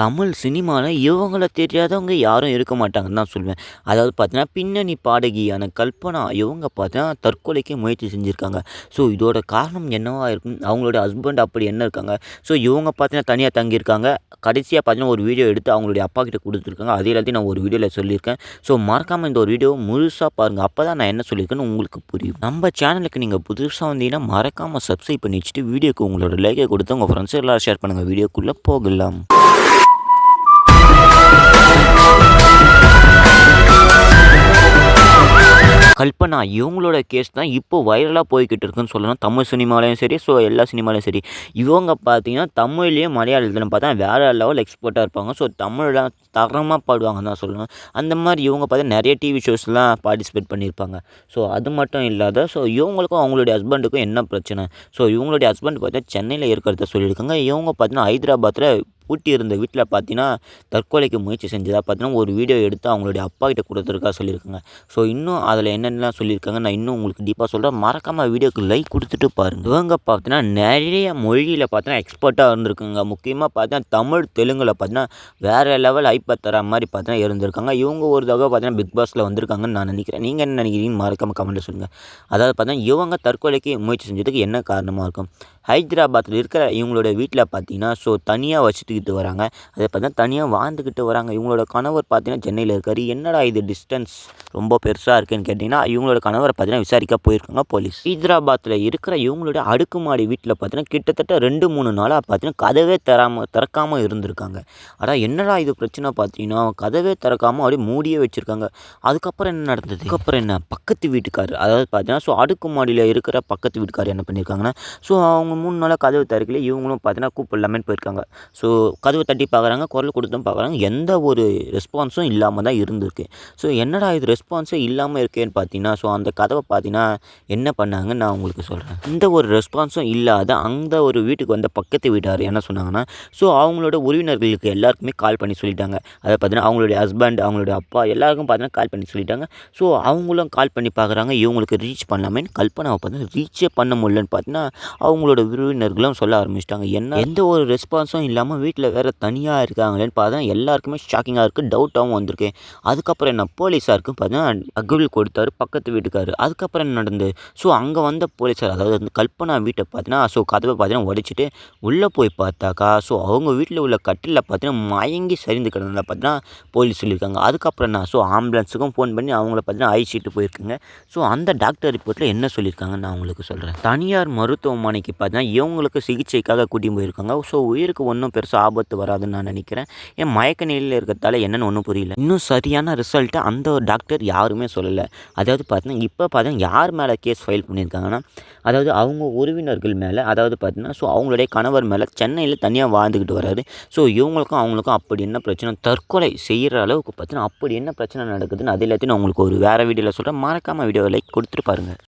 தமிழ் சினிமால இவங்கள தெரியாதவங்க யாரும் இருக்க மாட்டாங்கன்னு தான் சொல்லுவேன். அதாவது பார்த்தீங்கன்னா, பின்னணி பாடகியான கல்பனா இவங்க பார்த்தீங்கன்னா, தற்கொலைக்கு முயற்சி செஞ்சிருக்காங்க. ஸோ இதோட காரணம் என்னவா இருக்கும்? அவங்களோட ஹஸ்பண்ட் அப்படி என்ன இருக்காங்க? ஸோ இவங்க பார்த்தீங்கன்னா, தனியா தங்கியிருக்காங்க. கடைசியா பார்த்தீங்கன்னா, ஒரு வீடியோ எடுத்து அவங்களுடைய அப்பாகிட்ட குடுத்துருக்காங்க. அது எல்லாத்தையும் நான் ஒரு வீடியோல சொல்லியிருக்கேன். ஸோ மறக்காம இந்த ஒரு வீடியோவ முழுசா பாருங்க. அப்பதான் நான் என்ன சொல்லியிருக்கேன்னு உங்களுக்கு புரியும். நம்ம சேனலுக்கு நீங்க புதுசா வந்தீங்கன்னா, மறக்காம சப்ஸ்கிரைப் பண்ணி வச்சுட்டு, வீடியோக்கு உங்களோட லைக்க குடுத்து உங்க ஃப்ரெண்ட்ஸ் எல்லாரும் ஷேர் பண்ணுங்க. வீடியோக்குள்ள போகலாம். கல்பனா இவங்களோட கேஸ் தான் இப்போ வைரலா போய்க்கிட்டு இருக்குன்னு சொல்லலாம். தமிழ் சினிமாலயும் சரி, ஸோ எல்லா சினிமாலயும் சரி. இவங்க பார்த்தீங்கன்னா, தமிழ்லயும் மலையாளத்திலும் பார்த்தா வேற லெவல் எக்ஸ்பர்ட்டா இருப்பாங்க. ஸோ தமிழ்ல தரமா பாடுவாங்கன்னு தான் சொல்லணும். அந்த மாரி இவங்க பார்த்தா நெறைய டிவி ஷோஸ்லாம் பார்ட்டிசிபேட் பண்ணியிருப்பாங்க. ஸோ அது மட்டும் இல்லாத இவங்களுக்கும் அவங்களுடைய ஹஸ்பண்டுக்கும் என்ன பிரச்சனை? ஸோ இவங்களுடைய ஹஸ்பண்ட் பார்த்தா சென்னையில இருக்கிறத சொல்லியிருக்காங்க. இவங்க பார்த்தீங்கன்னா, ஹைதராபாத்ல பூட்டி இருந்த வீட்ல பார்த்தீங்கன்னா, தற்கொலைக்கு முயற்சி செஞ்சதா பார்த்தீங்கன்னா, ஒரு வீடியோ எடுத்து அவங்களுடைய அப்பாகிட்ட குடுத்துருக்கா சொல்லியிருக்காங்க. ஸோ இன்னும் அதில என்னென்னலாம் சொல்லியிருக்காங்க, நான் இன்னும் உங்களுக்கு டீப்பா சொல்றேன். மறக்காம வீடியோக்கு லைக் குடுத்துட்டு பாருங்க. இவங்க பார்த்தீங்கன்னா, நெறைய மொழியில பார்த்தீங்கன்னா எக்ஸ்பர்ட்டா இருந்திருக்குங்க. முக்கியமா பார்த்தீங்கன்னா, தமிழ், தெலுங்குல பார்த்தீங்கன்னா, வேற லெவல் ஹைப்ப தர மாரி பார்த்தீங்கன்னா இருந்திருக்காங்க. இவங்க ஒரு தடவ பார்த்தீங்கன்னா, பிக் பாஸ்ல வந்திருக்காங்கன்னு நான் நெனைக்கிறேன். நீங்க என்ன நெனைக்கிறீங்கன்னு மறக்காம கமெண்ட்ல சொல்லுங்க. அதாவது பார்த்தீங்கன்னா, இவங்க தற்கொலைக்கு முயற்சி செஞ்சதுக்கு என்ன காரணமா இருக்கும்? ஹைதராபாத்ல இருக்கிற இவங்களுடைய வீட்ல பார்த்தீங்கன்னா, தனியா வசித்துக்கிட்டு வராங்க. அதை பார்த்தீங்கன்னா, தனியா வாழ்ந்துக்கிட்டு வராங்க. இவங்களோட கணவர் பார்த்தீங்கன்னா, சென்னையில இருக்காரு. என்னடா இது டிஸ்டன்ஸ் ரொம்ப பெருசா இருக்கேன்னு கேட்டீங்கன்னா, இவங்களோட கணவர பார்த்தீங்கன்னா, விசாரிக்க போயிருக்காங்க போலீஸ். ஹைதராபாத்ல இருக்கிற இவங்களுடைய அடுக்குமாடி வீட்ல பார்த்தீங்கன்னா, கிட்டத்தட்ட 2, 3 நாளா பார்த்தீங்கன்னா, கதவே திறக்காம இருந்திருக்காங்க. அட என்னடா இது பிரச்சனை பார்த்தீங்கன்னா, கதவே திறக்காம அப்படியே மூடியே வச்சிருக்காங்க. அதுக்கப்புறம் என்ன நடந்தது? அதுக்கப்புறம் என்ன பக்கத்து வீட்டுக்காரர் அதாவது பார்த்தீங்கன்னா, அடுக்குமாடியில இருக்கிற பக்கத்து வீட்டுக்காரர் என்ன பண்ணியிருக்காங்கன்னா, அவங்க 3 நாளா கதவு திறக்கல. இவங்களும் பார்த்தீங்கன்னா, கூப்பிடலாமேன்னு போயிருக்காங்க. கதவு தட்டி பார்க்குறாங்க, குரல் கொடுத்தும் பார்க்குறாங்க. எந்த ஒரு ரெஸ்பான்ஸும் இல்லாம தான் இருந்திருக்கு. என்னடா இது ரெஸ்பான்ஸே இல்லாம இருக்கேன்னு பார்த்தீங்கன்னா, அந்த கதவ பார்த்தீங்கன்னா, என்ன பண்ணாங்கன்னு நான் உங்களுக்கு சொல்றேன். எந்த ஒரு ரெஸ்பான்ஸும் இல்லாத அந்த ஒரு வீட்டுக்கு வந்த பக்கத்து வீட்டார் என்ன சொன்னாங்கன்னா, அவங்களோட உறவினர்களுக்கு எல்லாருக்குமே கால் பண்ணி சொல்லிட்டாங்க. அத பார்த்தீங்கன்னா, அவங்களுடைய ஹஸ்பண்ட், அவங்களுடைய அப்பா எல்லாருக்கும் பார்த்தீங்கன்னா கால் பண்ணி சொல்லிட்டாங்க. அவங்களும் கால் பண்ணி பார்க்குறாங்க. இவங்களுக்கு ரீச் பண்ணலாமேன்னு கல்பனாவ பார்த்தீங்கன்னா, ரீச்சே பண்ண முடியலன்னு பார்த்தீங்கன்னா, அவங்களோட உறவினர்களும் சொல்ல ஆரம்பிச்சுட்டாங்க. எந்த ஒரு ரெஸ்பான்ஸும் இல்லாம வீட்ல வேற தனியா இருக்காங்களேன்னு பார்த்தா எல்லாருக்குமே ஷாக்கிங்கா இருக்கு. டவுட்டாவும் வந்திருக்கு. அதுக்கப்புறம் என்ன போலீஸாருக்கு பார்த்தீங்கன்னா தகவல் கொடுத்தாரு பக்கத்து வீட்டுக்காரரு. அதுக்கப்புறம் என்ன நடந்தது? அங்க வந்த போலீஸார் அதாவது வந்து கல்பனா வீட்ட பார்த்தீங்கன்னா, கதவ பார்த்தீங்கன்னா உடைச்சுட்டு உள்ள போய் பார்த்தாக்கா, அவங்க வீட்ல உள்ள கட்டில்ல பார்த்தீங்கன்னா மயங்கி சரிந்து கிடந்தத பார்த்தீங்கன்னா போலீஸ் சொல்லியிருக்காங்க. அதுக்கப்புறம் என்ன? ஆம்புலன்ஸுக்கும் ஃபோன் பண்ணி அவங்கள பார்த்தீங்கன்னா அழைச்சிட்டு போயிருக்காங்க. அந்த டாக்டர் ரிப்போர்ட்ல என்ன சொல்லியிருக்காங்கன்னு நான் உங்களுக்கு சொல்றேன். தனியார் மருத்துவமனைக்கு பார்த்தீங்கன்னா, இவங்களுக்கு சிகிச்சைக்காக கூட்டின்னு போயிருக்காங்க. உயிருக்கு ஒண்ணும் பெருசா ஆபத்து வராதுன்னு நான் நினைக்கிறேன். ஏன் மயக்க நிலையில இருக்கிறதால என்னன்னு ஒண்ணும் புரியல. இன்னும் சரியான ரிசல்ட்ட அந்த டாக்டர் யாருமே சொல்லல. அதாவது பார்த்தீங்கன்னா, இப்ப பார்த்தீங்கன்னா யார் மேல கேஸ் ஃபைல் பண்ணியிருக்காங்கன்னா, அதாவது அவங்க உறவினர்கள் மேல, அதாவது பார்த்தீங்கன்னா, அவங்களுடைய கணவர் மேல சென்னையில தனியா வாழ்ந்துகிட்டு வராரு. இவங்களுக்கும் அவங்களுக்கும் அப்படி என்ன பிரச்சனை? தற்கொலை செய்யற அளவுக்கு பார்த்தீங்கன்னா, அப்படி என்ன பிரச்சனை நடக்குதுன்னு அது எல்லாத்தையும் நான் உங்களுக்கு ஒரு வேற வீடியோல சொல்றேன். மறக்காம வீடியோவ லைக் குடுத்துட்டு பாருங்க.